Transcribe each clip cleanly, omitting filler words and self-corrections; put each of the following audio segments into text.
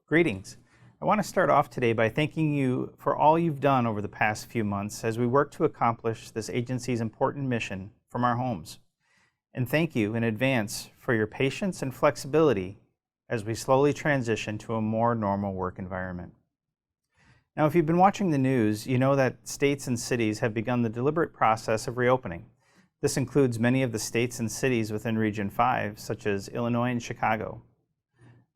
Greetings. I want to start off today by thanking you for all you've done over the past few months as we work to accomplish this agency's important mission from our homes. And thank you in advance for your patience and flexibility as we slowly transition to a more normal work environment. Now, if you've been watching the news, you know that states and cities have begun the deliberate process of reopening. This includes many of the states and cities within Region 5, such as Illinois and Chicago.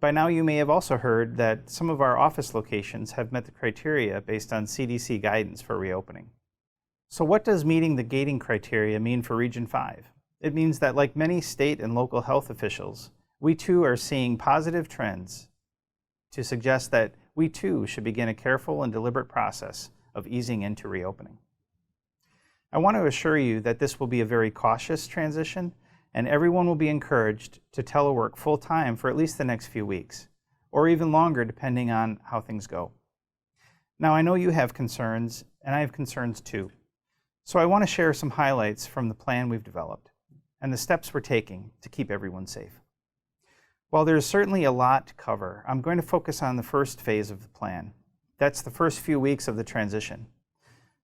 By now, you may have also heard that some of our office locations have met the criteria based on CDC guidance for reopening. So what does meeting the gating criteria mean for Region 5? It means that, like many state and local health officials, we too are seeing positive trends to suggest that we too should begin a careful and deliberate process of easing into reopening. I want to assure you that this will be a very cautious transition, and everyone will be encouraged to telework full-time for at least the next few weeks, or even longer depending on how things go. Now, I know you have concerns, and I have concerns too. So I want to share some highlights from the plan we've developed and the steps we're taking to keep everyone safe. While there's certainly a lot to cover, I'm going to focus on the first phase of the plan. That's the first few weeks of the transition.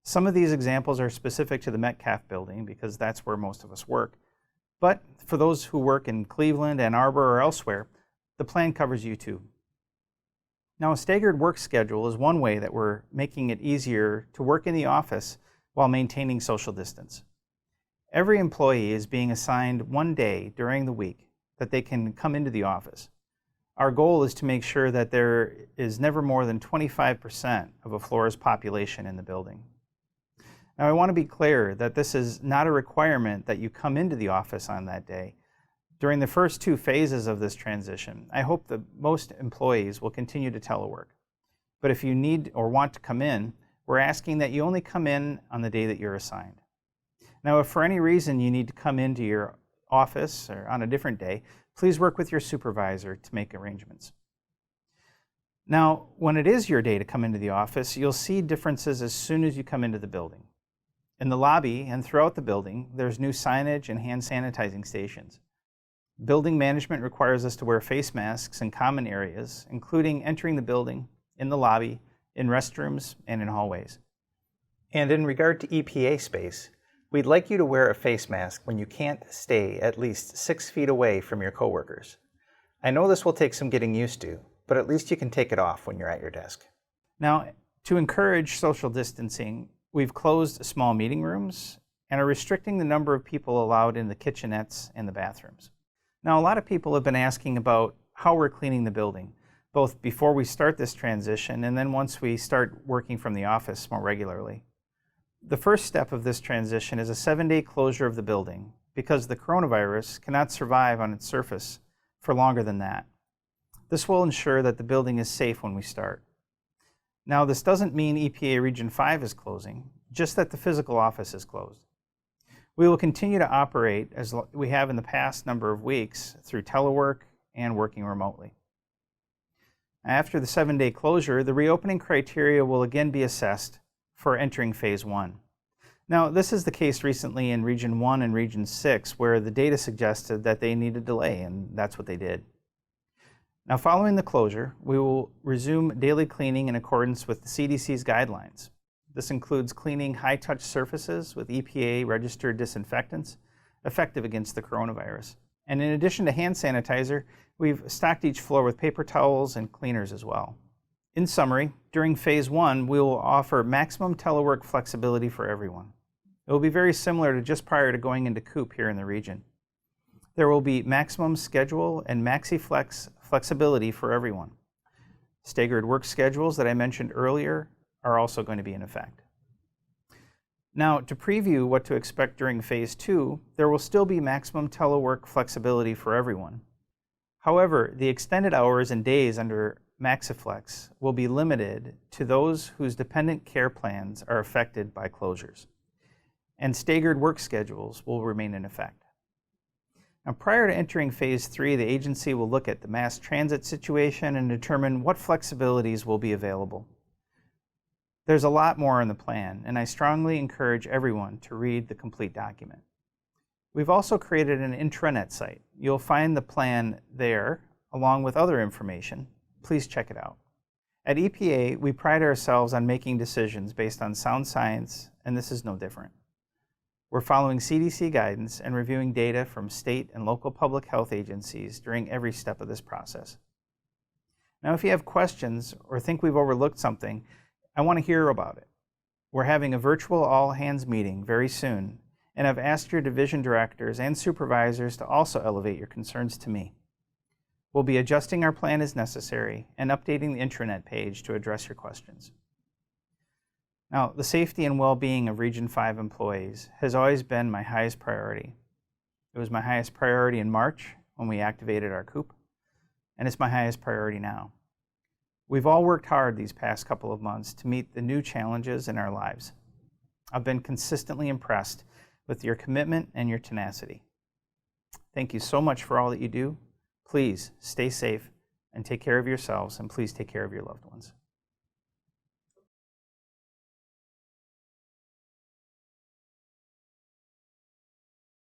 Some of these examples are specific to the Metcalf building because that's where most of us work. But for those who work in Cleveland, Ann Arbor, or elsewhere, the plan covers you too. Now, a staggered work schedule is one way that we're making it easier to work in the office while maintaining social distance. Every employee is being assigned one day during the week that they can come into the office. Our goal is to make sure that there is never more than 25% of a floor's population in the building. Now, I want to be clear that this is not a requirement that you come into the office on that day. During the first two phases of this transition, I hope that most employees will continue to telework. But if you need or want to come in, we're asking that you only come in on the day that you're assigned. Now, if for any reason you need to come into your office or on a different day, please work with your supervisor to make arrangements. Now, when it is your day to come into the office, you'll see differences as soon as you come into the building. In the lobby and throughout the building, there's new signage and hand sanitizing stations. Building management requires us to wear face masks in common areas, including entering the building, in the lobby, in restrooms, and in hallways. And in regard to EPA space, we'd like you to wear a face mask when you can't stay at least 6 feet away from your coworkers. I know this will take some getting used to, but at least you can take it off when you're at your desk. Now, to encourage social distancing, we've closed small meeting rooms and are restricting the number of people allowed in the kitchenettes and the bathrooms. Now, a lot of people have been asking about how we're cleaning the building, both before we start this transition and then once we start working from the office more regularly. The first step of this transition is a 7-day closure of the building because the coronavirus cannot survive on its surface for longer than that. This will ensure that the building is safe when we start. Now, this doesn't mean EPA Region 5 is closing, just that the physical office is closed. We will continue to operate as we have in the past number of weeks through telework and working remotely. After the 7-day closure, the reopening criteria will again be assessed for entering Phase 1. Now, this is the case recently in Region 1 and Region 6, where the data suggested that they need a delay, and that's what they did. Now, following the closure, we will resume daily cleaning in accordance with the CDC's guidelines. This includes cleaning high-touch surfaces with EPA-registered disinfectants effective against the coronavirus. And in addition to hand sanitizer, we've stocked each floor with paper towels and cleaners as well. In summary, during Phase 1, we will offer maximum telework flexibility for everyone. It will be very similar to just prior to going into COOP here in the region. There will be maximum schedule and MaxiFlex flexibility for everyone. Staggered work schedules that I mentioned earlier are also going to be in effect. Now, to preview what to expect during Phase 2, there will still be maximum telework flexibility for everyone. However, the extended hours and days under MaxiFlex will be limited to those whose dependent care plans are affected by closures, and staggered work schedules will remain in effect. Now, prior to entering Phase 3, the agency will look at the mass transit situation and determine what flexibilities will be available. There's a lot more in the plan, and I strongly encourage everyone to read the complete document. We've also created an intranet site. You'll find the plan there, along with other information, please check it out. At EPA, we pride ourselves on making decisions based on sound science, and this is no different. We're following CDC guidance and reviewing data from state and local public health agencies during every step of this process. Now, if you have questions or think we've overlooked something, I want to hear about it. We're having a virtual all-hands meeting very soon, and I've asked your division directors and supervisors to also elevate your concerns to me. We'll be adjusting our plan as necessary and updating the intranet page to address your questions. Now, the safety and well-being of Region 5 employees has always been my highest priority. It was my highest priority in March when we activated our COOP, and it's my highest priority now. We've all worked hard these past couple of months to meet the new challenges in our lives. I've been consistently impressed with your commitment and your tenacity. Thank you so much for all that you do. Please stay safe and take care of yourselves, and please take care of your loved ones.